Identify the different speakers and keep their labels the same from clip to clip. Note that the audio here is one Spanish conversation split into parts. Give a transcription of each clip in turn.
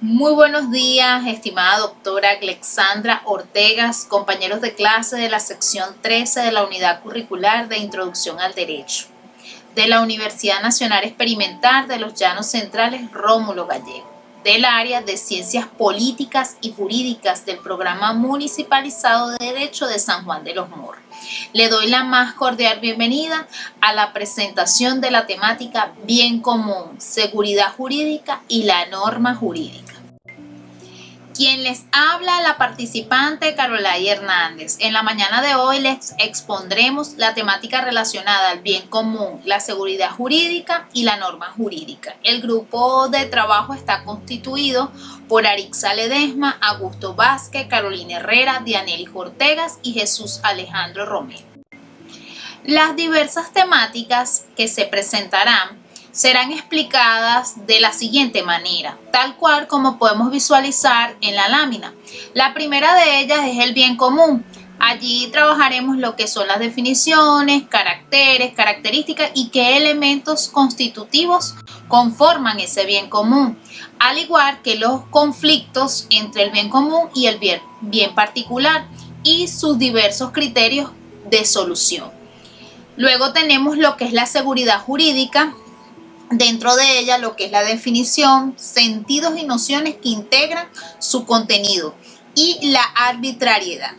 Speaker 1: Muy buenos días, estimada doctora Alexandra Ortegas, compañeros de clase de la sección 13 de la Unidad Curricular de Introducción al Derecho, de la Universidad Nacional Experimental de los Llanos Centrales Rómulo Gallego, del área de Ciencias Políticas y Jurídicas del Programa Municipalizado de Derecho de San Juan de los Morros. Le doy la más cordial bienvenida a la presentación de la temática Bien Común, Seguridad Jurídica y la Norma Jurídica. Quien les habla, la participante Carolay Hernández. En la mañana de hoy les expondremos la temática relacionada al bien común, la seguridad jurídica y la norma jurídica. El grupo de trabajo está constituido por Arixa Ledesma, Augusto Vázquez, Carolina Herrera, Dianelis Ortegas y Jesús Alejandro Romero. Las diversas temáticas que se presentarán serán explicadas de la siguiente manera, tal cual como podemos visualizar en la lámina. La primera de ellas es el bien común. Allí trabajaremos lo que son las definiciones, caracteres, características y qué elementos constitutivos conforman ese bien común, al igual que los conflictos entre el bien común y el bien particular y sus diversos criterios de solución. Luego tenemos lo que es la seguridad jurídica. Dentro de ella lo que es la definición, sentidos y nociones que integran su contenido y la arbitrariedad.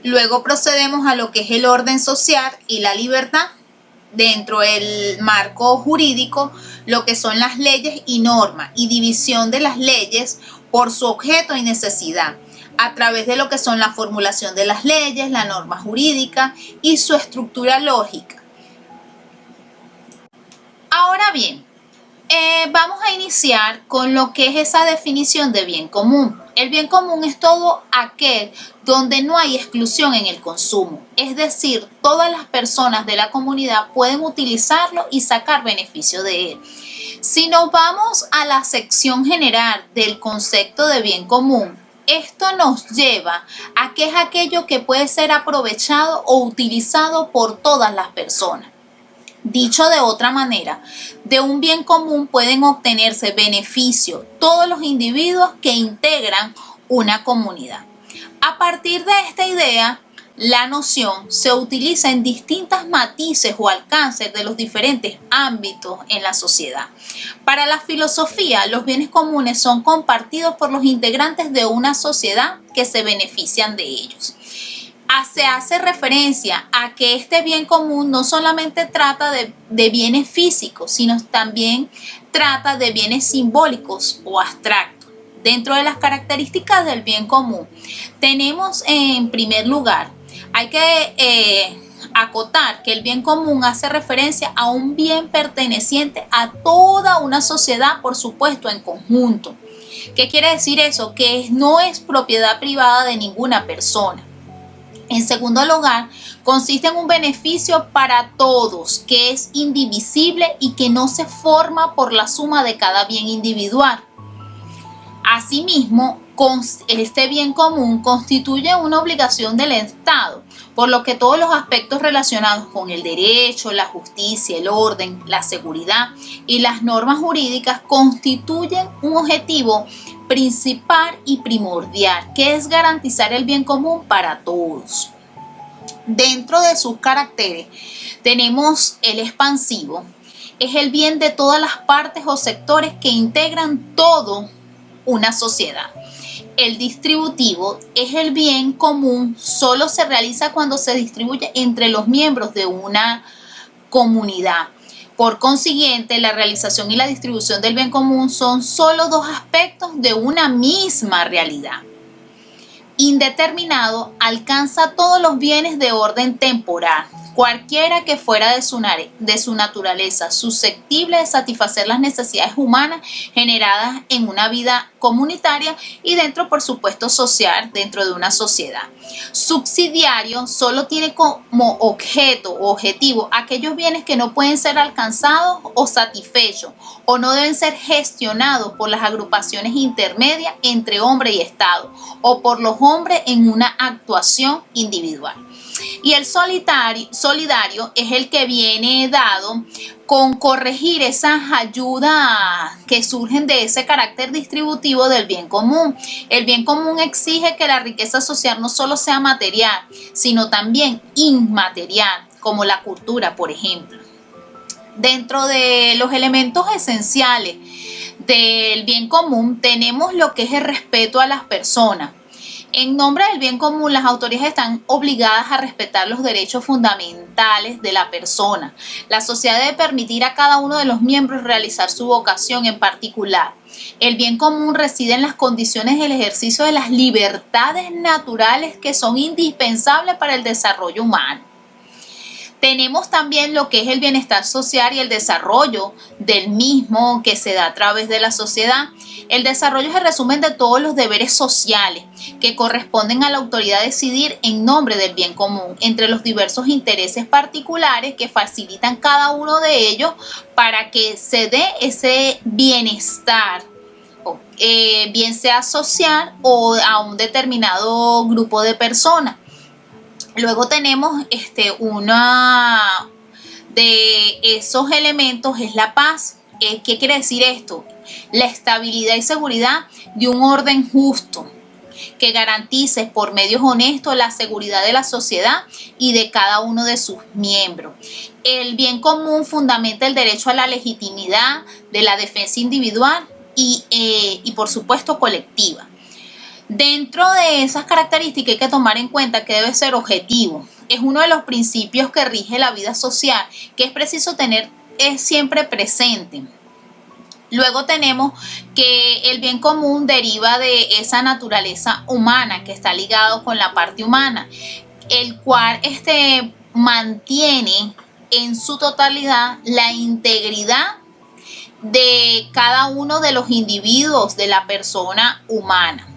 Speaker 1: Luego procedemos a lo que es el orden social y la libertad. Dentro del marco jurídico, lo que son las leyes y normas y división de las leyes por su objeto y necesidad, a través de lo que son la formulación de las leyes, la norma jurídica y su estructura lógica. Ahora bien, vamos a iniciar con lo que es esa definición de bien común. El bien común es todo aquel donde no hay exclusión en el consumo, es decir, todas las personas de la comunidad pueden utilizarlo y sacar beneficio de él. Si nos vamos a la sección general del concepto de bien común, esto nos lleva a que es aquello que puede ser aprovechado o utilizado por todas las personas. Dicho de otra manera, de un bien común pueden obtenerse beneficio todos los individuos que integran una comunidad. A partir de esta idea, la noción se utiliza en distintos matices o alcances de los diferentes ámbitos en la sociedad. Para la filosofía, los bienes comunes son compartidos por los integrantes de una sociedad que se benefician de ellos. Se hace referencia a que este bien común no solamente trata de bienes físicos, sino también trata de bienes simbólicos o abstractos. Dentro de las características del bien común, tenemos en primer lugar, hay que acotar que el bien común hace referencia a un bien perteneciente a toda una sociedad, por supuesto, en conjunto. ¿Qué quiere decir eso? Que no es propiedad privada de ninguna persona. En segundo lugar, consiste en un beneficio para todos, que es indivisible y que no se forma por la suma de cada bien individual. Asimismo, este bien común constituye una obligación del Estado, por lo que todos los aspectos relacionados con el derecho, la justicia, el orden, la seguridad y las normas jurídicas constituyen un objetivo principal y primordial, que es garantizar el bien común para todos. Dentro de sus caracteres tenemos el expansivo, es el bien de todas las partes o sectores que integran todo una sociedad. El distributivo es el bien común, solo se realiza cuando se distribuye entre los miembros de una comunidad. Por consiguiente, la realización y la distribución del bien común son solo dos aspectos de una misma realidad. Indeterminado alcanza todos los bienes de orden temporal, cualquiera que fuera de su naturaleza, susceptible de satisfacer las necesidades humanas generadas en una vida comunitaria y dentro, por supuesto, social, dentro de una sociedad. Subsidiario solo tiene como objeto o objetivo aquellos bienes que no pueden ser alcanzados o satisfechos o no deben ser gestionados por las agrupaciones intermedias entre hombre y Estado o por los hombres en una actuación individual. Y el solidario es el que viene dado con corregir esas ayudas que surgen de ese carácter distributivo del bien común. El bien común exige que la riqueza social no solo sea material, sino también inmaterial, como la cultura, por ejemplo. Dentro de los elementos esenciales del bien común tenemos lo que es el respeto a las personas. En nombre del bien común, las autoridades están obligadas a respetar los derechos fundamentales de la persona. La sociedad debe permitir a cada uno de los miembros realizar su vocación en particular. El bien común reside en las condiciones del ejercicio de las libertades naturales que son indispensables para el desarrollo humano. Tenemos también lo que es el bienestar social y el desarrollo del mismo que se da a través de la sociedad. El desarrollo es el resumen de todos los deberes sociales que corresponden a la autoridad decidir en nombre del bien común entre los diversos intereses particulares que facilitan cada uno de ellos para que se dé ese bienestar, bien sea social o a un determinado grupo de personas. Luego tenemos una de esos elementos es la paz. ¿Qué quiere decir esto? La estabilidad y seguridad de un orden justo que garantice por medios honestos la seguridad de la sociedad y de cada uno de sus miembros. El bien común fundamenta el derecho a la legitimidad de la defensa individual y por supuesto colectiva. Dentro de esas características hay que tomar en cuenta que debe ser objetivo. Es uno de los principios que rige la vida social, que es preciso tener siempre presente. Luego tenemos que el bien común deriva de esa naturaleza humana que está ligado con la parte humana, el cual mantiene en su totalidad la integridad de cada uno de los individuos de la persona humana.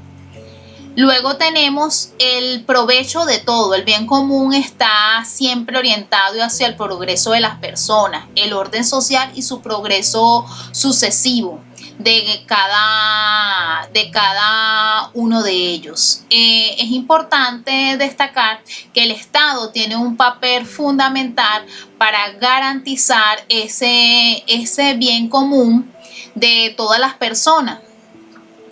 Speaker 1: Luego tenemos el provecho de todo. El bien común está siempre orientado hacia el progreso de las personas, el orden social y su progreso sucesivo de cada uno de ellos. Es importante destacar que el Estado tiene un papel fundamental para garantizar ese bien común de todas las personas,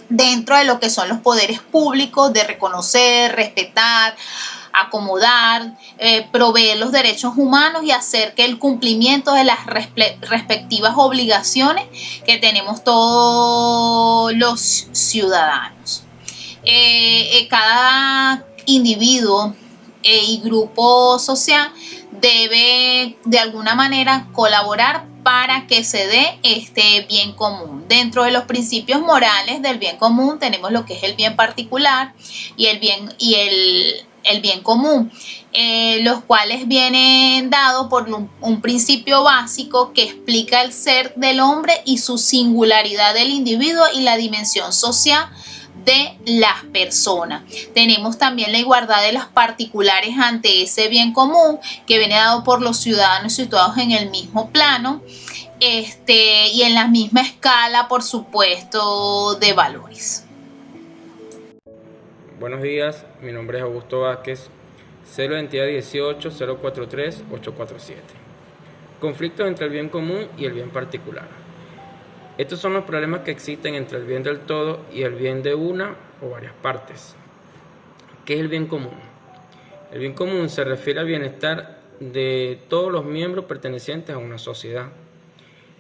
Speaker 1: dentro de lo que son los poderes públicos, de reconocer, respetar, acomodar, proveer los derechos humanos y hacer que el cumplimiento de las respectivas obligaciones que tenemos todos los ciudadanos. Cada individuo y grupo social debe de alguna manera colaborar para que se dé este bien común. Dentro de los principios morales del bien común tenemos lo que es el bien particular y el bien común, los cuales vienen dados por un principio básico que explica el ser del hombre y su singularidad del individuo y la dimensión social de las personas. Tenemos también la igualdad de las particulares ante ese bien común que viene dado por los ciudadanos situados en el mismo plano y en la misma escala, por supuesto, de valores.
Speaker 2: Buenos días, mi nombre es Augusto Vázquez, celo de identidad 18 043 847. Conflicto entre el bien común y el bien particular. Estos son los problemas que existen entre el bien del todo y el bien de una o varias partes. ¿Qué es el bien común? El bien común se refiere al bienestar de todos los miembros pertenecientes a una sociedad.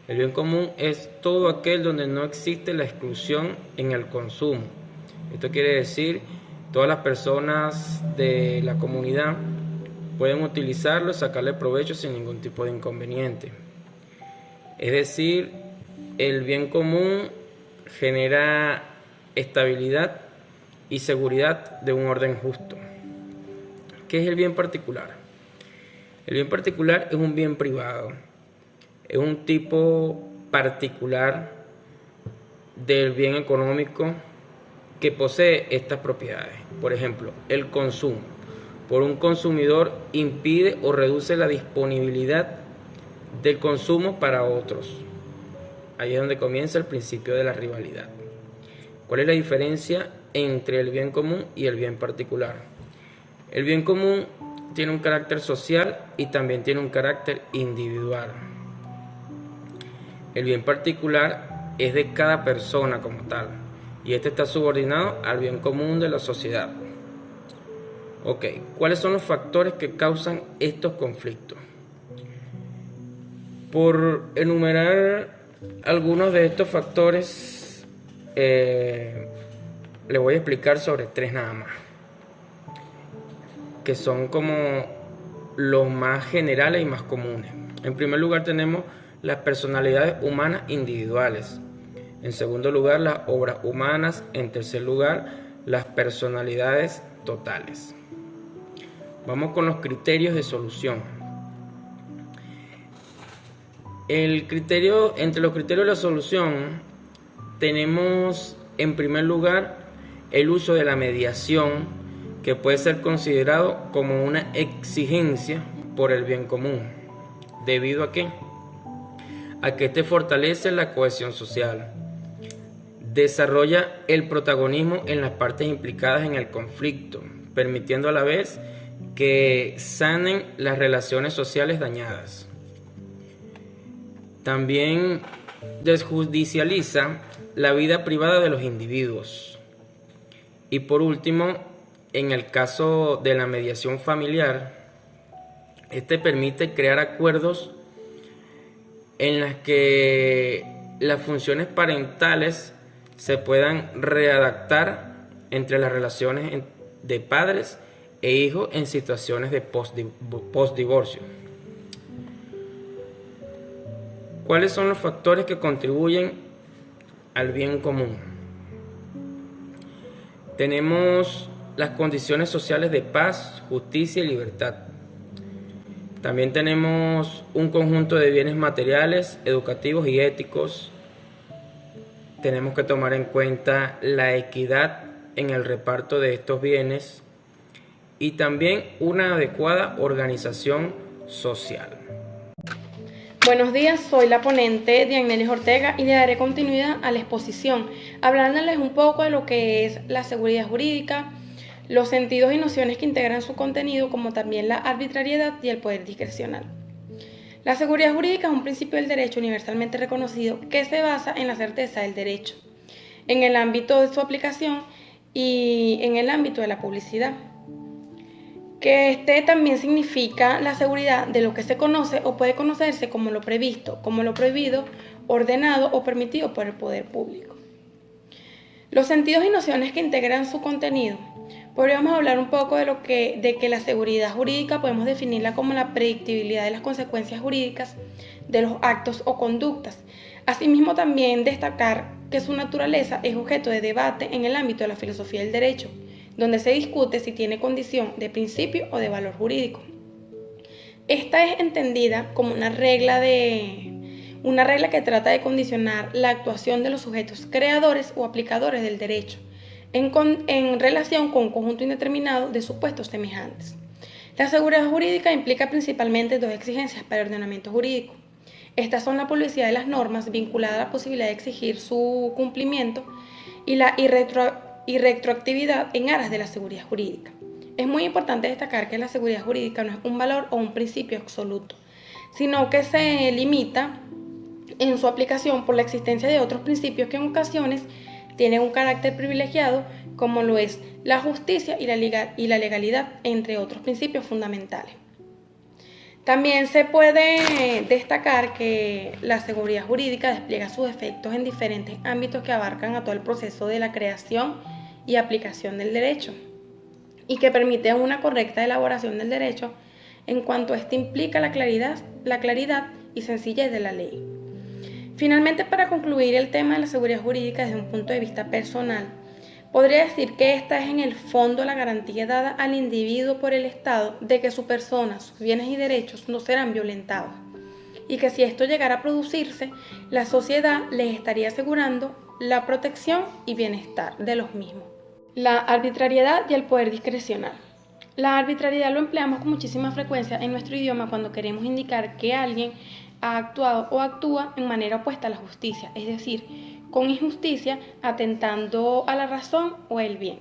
Speaker 2: El bien común es todo aquel donde no existe la exclusión en el consumo. Esto quiere decir, todas las personas de la comunidad pueden utilizarlo, sacarle provecho sin ningún tipo de inconveniente. Es decir, el bien común genera estabilidad y seguridad de un orden justo. ¿Qué es el bien particular? El bien particular es un bien privado, es un tipo particular del bien económico que posee estas propiedades. Por ejemplo, el consumo. Por un consumidor impide o reduce la disponibilidad del consumo para otros. Ahí es donde comienza el principio de la rivalidad. ¿Cuál es la diferencia entre el bien común y el bien particular? El bien común tiene un carácter social y también tiene un carácter individual. El bien particular es de cada persona como tal, y este está subordinado al bien común de la sociedad. Ok, ¿cuáles son los factores que causan estos conflictos? Por enumerar algunos de estos factores, le voy a explicar sobre 3 nada más, que son como los más generales y más comunes. En primer lugar tenemos las personalidades humanas individuales. En segundo lugar, las obras humanas. En tercer lugar, las personalidades totales. Vamos con los criterios de solución. Entre los criterios de la solución tenemos en primer lugar el uso de la mediación, que puede ser considerado como una exigencia por el bien común. ¿Debido a qué? A que este fortalece la cohesión social, desarrolla el protagonismo en las partes implicadas en el conflicto, permitiendo a la vez que sanen las relaciones sociales dañadas. También desjudicializa la vida privada de los individuos. Y por último, en el caso de la mediación familiar, este permite crear acuerdos en las que las funciones parentales se puedan readaptar entre las relaciones de padres e hijos en situaciones de postdivorcio. ¿Cuáles son los factores que contribuyen al bien común? Tenemos las condiciones sociales de paz, justicia y libertad. También tenemos un conjunto de bienes materiales, educativos y éticos. Tenemos que tomar en cuenta la equidad en el reparto de estos bienes y también una adecuada organización social.
Speaker 3: Buenos días, soy la ponente Dianelis Ortega y le daré continuidad a la exposición, hablándoles un poco de lo que es la seguridad jurídica, los sentidos y nociones que integran su contenido, como también la arbitrariedad y el poder discrecional. La seguridad jurídica es un principio del derecho universalmente reconocido que se basa en la certeza del derecho, en el ámbito de su aplicación y en el ámbito de la publicidad. Que este también significa la seguridad de lo que se conoce o puede conocerse como lo previsto, como lo prohibido, ordenado o permitido por el poder público. Los sentidos y nociones que integran su contenido. Podríamos hablar un poco de que la seguridad jurídica podemos definirla como la predictibilidad de las consecuencias jurídicas de los actos o conductas. Asimismo, también destacar que su naturaleza es objeto de debate en el ámbito de la filosofía del derecho, donde se discute si tiene condición de principio o de valor jurídico. Esta es entendida como una regla que trata de condicionar la actuación de los sujetos creadores o aplicadores del derecho en relación con un conjunto indeterminado de supuestos semejantes. La seguridad jurídica implica principalmente 2 exigencias para el ordenamiento jurídico. Estas son la publicidad de las normas vinculada a la posibilidad de exigir su cumplimiento y la retroactividad en aras de la seguridad jurídica. Es muy importante destacar que la seguridad jurídica no es un valor o un principio absoluto, sino que se limita en su aplicación por la existencia de otros principios que en ocasiones tienen un carácter privilegiado, como lo es la justicia y la legalidad, entre otros principios fundamentales. También se puede destacar que la seguridad jurídica despliega sus efectos en diferentes ámbitos que abarcan a todo el proceso de la creación y aplicación del derecho y que permiten una correcta elaboración del derecho en cuanto éste implica la claridad y sencillez de la ley. Finalmente, para concluir el tema de la seguridad jurídica desde un punto de vista personal, podría decir que esta es en el fondo la garantía dada al individuo por el Estado de que su persona, sus bienes y derechos no serán violentados, y que si esto llegara a producirse, la sociedad les estaría asegurando la protección y bienestar de los mismos. La arbitrariedad y el poder discrecional. La arbitrariedad lo empleamos con muchísima frecuencia en nuestro idioma cuando queremos indicar que alguien ha actuado o actúa en manera opuesta a la justicia, es decir, con injusticia, atentando a la razón o el bien.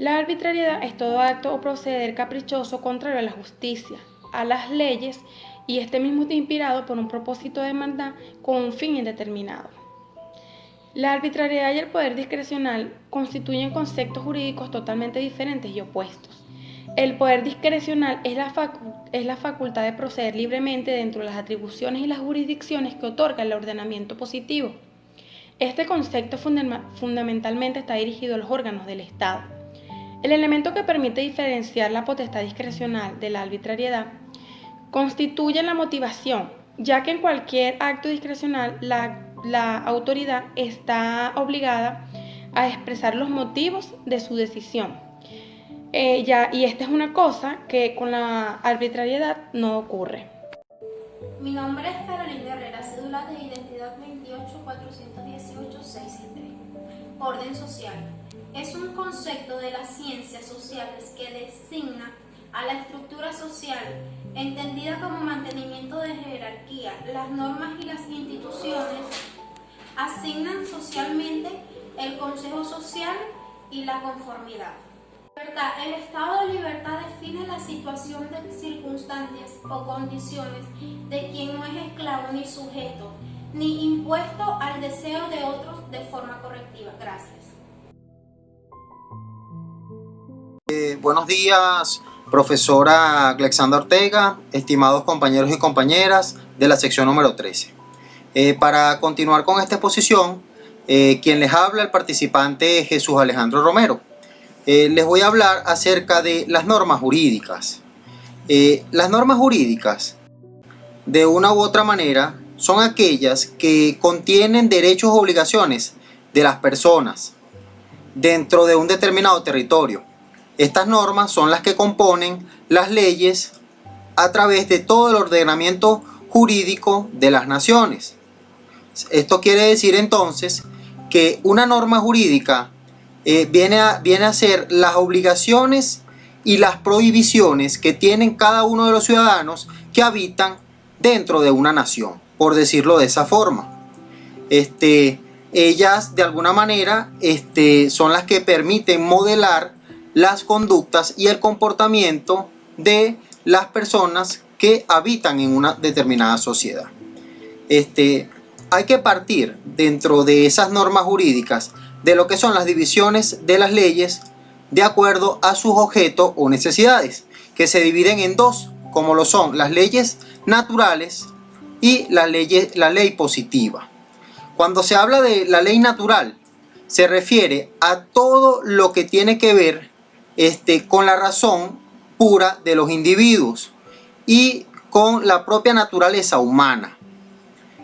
Speaker 3: La arbitrariedad es todo acto o proceder caprichoso contrario a la justicia, a las leyes, y este mismo está inspirado por un propósito de maldad con un fin indeterminado. La arbitrariedad y el poder discrecional constituyen conceptos jurídicos totalmente diferentes y opuestos. El poder discrecional es la facultad de proceder libremente dentro de las atribuciones y las jurisdicciones que otorga el ordenamiento positivo. Este concepto fundamentalmente está dirigido a los órganos del Estado. El elemento que permite diferenciar la potestad discrecional de la arbitrariedad constituye la motivación, ya que en cualquier acto discrecional la autoridad está obligada a expresar los motivos de su decisión. Y esta es una cosa que con la arbitrariedad no ocurre.
Speaker 4: Mi nombre es Carolina Herrera, cédula de identidad 284186 Orden social. Es un concepto de las ciencias sociales que designa a la estructura social, entendida como mantenimiento de jerarquía. Las normas y las instituciones asignan socialmente el consejo social y la conformidad. El estado de libertad define la situación de circunstancias o condiciones de quien no es esclavo ni sujeto, ni impuesto al deseo de otros de forma correctiva. Gracias.
Speaker 5: Buenos días, profesora Alexandra Ortega, estimados compañeros y compañeras de la sección número 13. Para continuar con esta exposición, quien les habla, el participante Jesús Alejandro Romero. Les voy a hablar acerca de las normas jurídicas. Las normas jurídicas, de una u otra manera, son aquellas que contienen derechos o obligaciones de las personas dentro de un determinado territorio. Estas normas son las que componen las leyes a través de todo el ordenamiento jurídico de las naciones. Esto quiere decir entonces que una norma jurídica viene a ser las obligaciones y las prohibiciones que tienen cada uno de los ciudadanos que habitan dentro de una nación, por decirlo de esa forma. Ellas de alguna manera son las que permiten modelar las conductas y el comportamiento de las personas que habitan en una determinada sociedad. Hay que partir dentro de esas normas jurídicas de lo que son las divisiones de las leyes de acuerdo a sus objetos o necesidades, que se dividen en dos, como lo son las leyes naturales y la ley positiva. Cuando se habla de la ley natural, se refiere a todo lo que tiene que ver con la razón pura de los individuos y con la propia naturaleza humana.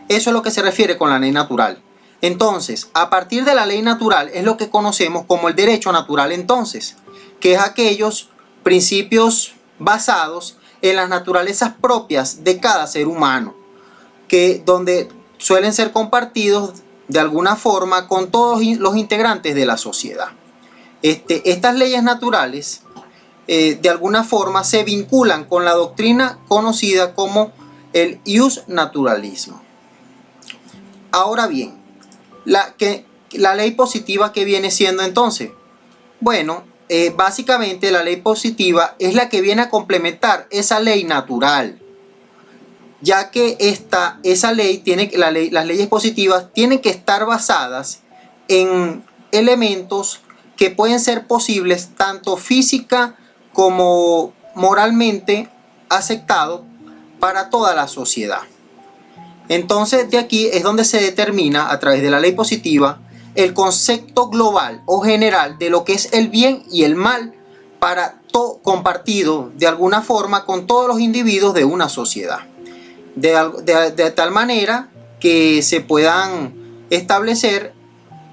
Speaker 5: Eso es lo que se refiere con la ley natural. Entonces, a partir de la ley natural es lo que conocemos como el derecho natural entonces, que es aquellos principios basados en las naturalezas propias de cada ser humano, donde suelen ser compartidos de alguna forma con todos los integrantes de la sociedad. Estas leyes naturales de alguna forma se vinculan con la doctrina conocida como el ius naturalismo. Ahora bien, la ley positiva, ¿qué viene siendo entonces? Bueno, básicamente la ley positiva es la que viene a complementar esa ley natural, ya que esa ley las leyes positivas tienen que estar basadas en elementos que pueden ser posibles tanto física como moralmente aceptados para toda la sociedad. Entonces de aquí es donde se determina a través de la ley positiva el concepto global o general de lo que es el bien y el mal compartido de alguna forma con todos los individuos de una sociedad. De tal manera que se puedan establecer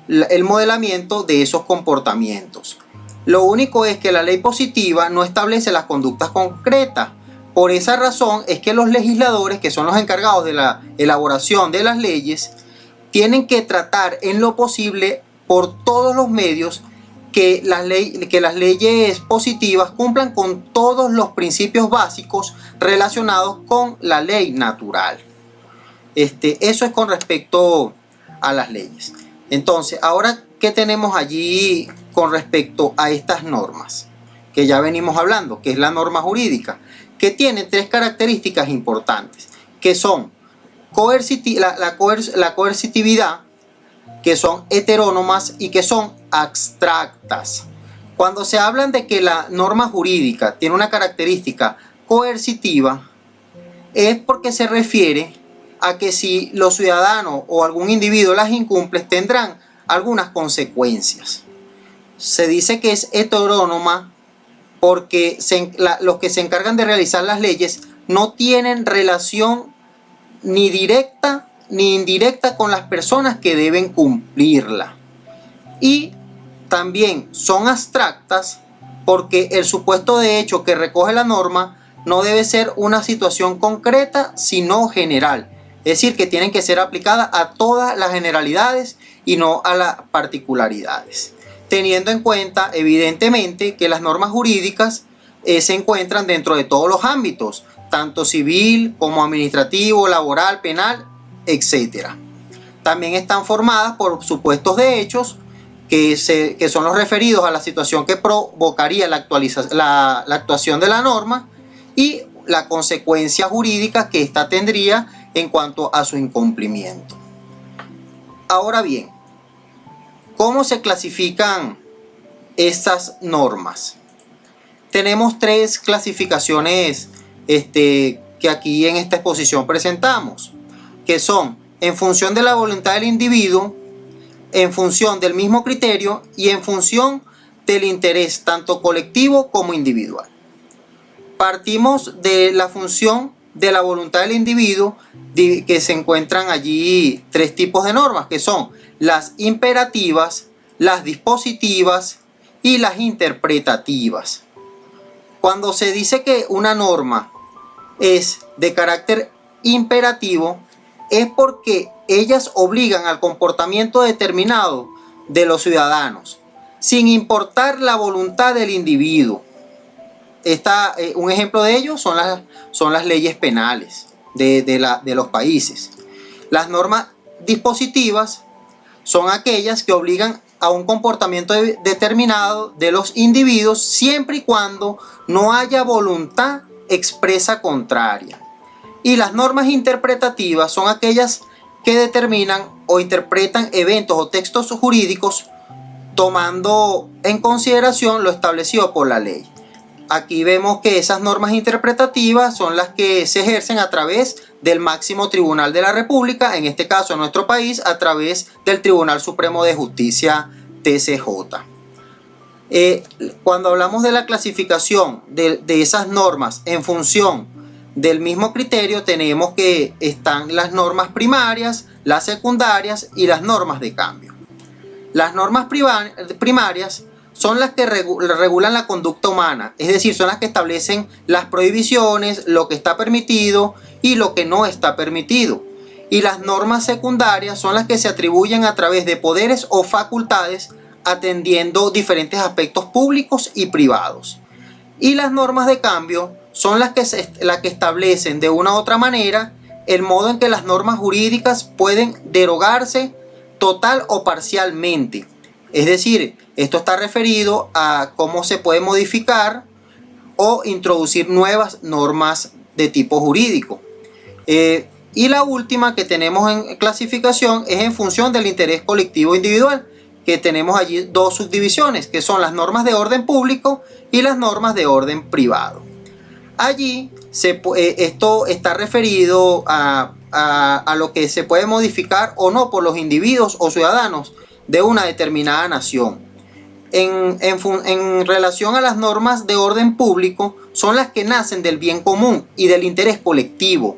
Speaker 5: el modelamiento de esos comportamientos. Lo único es que la ley positiva no establece las conductas concretas. Por esa razón es que los legisladores, que son los encargados de la elaboración de las leyes, tienen que tratar en lo posible por todos los medios que las leyes positivas cumplan con todos los principios básicos relacionados con la ley natural. Eso es con respecto a las leyes. Entonces, ahora, ¿qué tenemos allí con respecto a estas normas que ya venimos hablando, que es la norma jurídica, que tiene tres características importantes, que son la coercitividad, que son heterónomas y que son abstractas. Cuando se hablan de que la norma jurídica tiene una característica coercitiva, es porque se refiere a que si los ciudadanos o algún individuo las incumple, tendrán algunas consecuencias. Se dice que es heterónoma porque los que se encargan de realizar las leyes no tienen relación ni directa ni indirecta con las personas que deben cumplirla. Y también son abstractas porque el supuesto de hecho que recoge la norma no debe ser una situación concreta, sino general. Es decir, que tienen que ser aplicadas a todas las generalidades y no a las particularidades. Teniendo en cuenta, evidentemente, que las normas jurídicas se encuentran dentro de todos los ámbitos, tanto civil como administrativo, laboral, penal, etc. También están formadas por supuestos de hechos que son los referidos a la situación que provocaría la actuación de la norma y la consecuencia jurídica que ésta tendría en cuanto a su incumplimiento. Ahora bien, ¿cómo se clasifican estas normas? Tenemos tres clasificaciones que aquí en esta exposición presentamos, que son en función de la voluntad del individuo, en función del mismo criterio y en función del interés tanto colectivo como individual. Partimos de la función de la voluntad del individuo, que se encuentran allí tres tipos de normas, que son las imperativas, las dispositivas y las interpretativas. Cuando se dice que una norma es de carácter imperativo, es porque ellas obligan al comportamiento determinado de los ciudadanos, sin importar la voluntad del individuo. Un ejemplo de ello son las leyes penales de los países. Las normas dispositivas son aquellas que obligan a un comportamiento determinado de los individuos siempre y cuando no haya voluntad expresa contraria. Y las normas interpretativas son aquellas que determinan o interpretan eventos o textos jurídicos tomando en consideración lo establecido por la ley. Aquí vemos que esas normas interpretativas son las que se ejercen a través del máximo tribunal de la República, en este caso en nuestro país, a través del Tribunal Supremo de Justicia, TCJ. Cuando hablamos de la clasificación de esas normas en función del mismo criterio, tenemos que están las normas primarias, las secundarias y las normas de cambio. Las normas primarias son las que regulan la conducta humana, es decir, son las que establecen las prohibiciones, lo que está permitido y lo que no está permitido. Y las normas secundarias son las que se atribuyen a través de poderes o facultades atendiendo diferentes aspectos públicos y privados. Y las normas de cambio son las que establecen de una u otra manera el modo en que las normas jurídicas pueden derogarse total o parcialmente. Es decir, esto está referido a cómo se puede modificar o introducir nuevas normas de tipo jurídico. Y la última que tenemos en clasificación es en función del interés colectivo individual, que tenemos allí dos subdivisiones, que son las normas de orden público y las normas de orden privado. Allí esto está referido a lo que se puede modificar o no por los individuos o ciudadanos de una determinada nación. En relación a las normas de orden público, son las que nacen del bien común y del interés colectivo.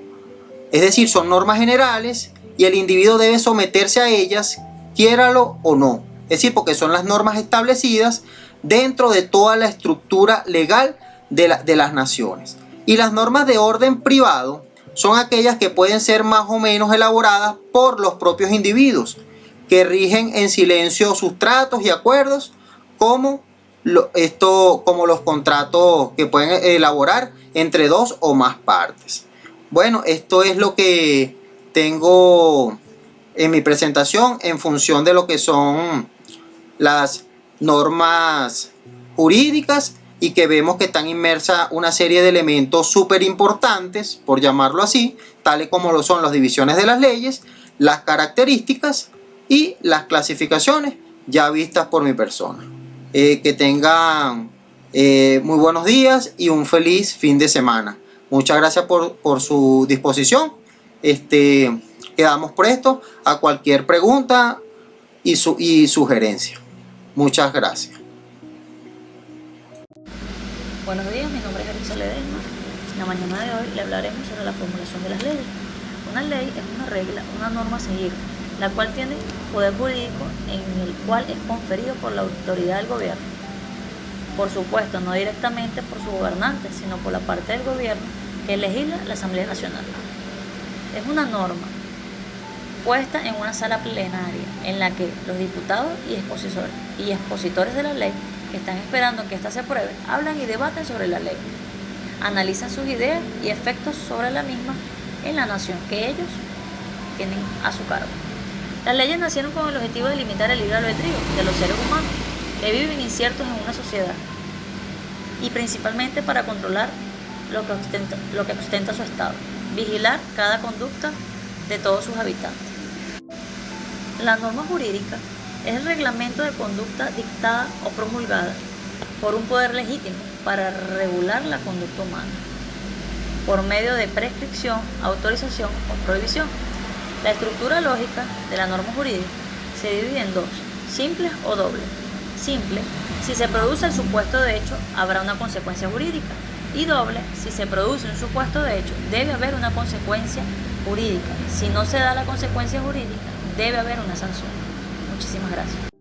Speaker 5: Es decir, son normas generales y el individuo debe someterse a ellas, quiéralo o no. Es decir, porque son las normas establecidas dentro de toda la estructura legal de las naciones. Y las normas de orden privado son aquellas que pueden ser más o menos elaboradas por los propios individuos, que rigen en silencio sus tratos y acuerdos, como los contratos que pueden elaborar entre dos o más partes. Bueno, esto es lo que tengo en mi presentación en función de lo que son las normas jurídicas y que vemos que están inmersas una serie de elementos súper importantes, por llamarlo así, tales como lo son las divisiones de las leyes, las características y las clasificaciones ya vistas por mi persona. Que tengan muy buenos días y un feliz fin de semana. Muchas gracias por su disposición. Quedamos prestos a cualquier pregunta y sugerencia. Muchas gracias.
Speaker 6: Buenos días, mi nombre es Arisa Ledesma. En la mañana de hoy le hablaremos sobre la formulación de las leyes. Una ley es una regla, una norma a seguir, la cual tiene poder jurídico en el cual es conferido por la autoridad del gobierno. Por supuesto, no directamente por su gobernante, sino por la parte del gobierno que legisla la Asamblea Nacional. Es una norma puesta en una sala plenaria en la que los diputados y expositores de la ley que están esperando que ésta se apruebe hablan y debaten sobre la ley, analizan sus ideas y efectos sobre la misma en la nación que ellos tienen a su cargo. Las leyes nacieron con el objetivo de limitar el libre albedrío de los seres humanos que viven inciertos en una sociedad y principalmente para controlar lo que ostenta su estado, vigilar cada conducta de todos sus habitantes. La norma jurídica es el reglamento de conducta dictada o promulgada por un poder legítimo para regular la conducta humana, por medio de prescripción, autorización o prohibición. La estructura lógica de la norma jurídica se divide en dos, simples o dobles. Simple, si se produce el supuesto de hecho, habrá una consecuencia jurídica. Y doble, si se produce un supuesto de hecho, debe haber una consecuencia jurídica. Si no se da la consecuencia jurídica, debe haber una sanción. Muchísimas gracias.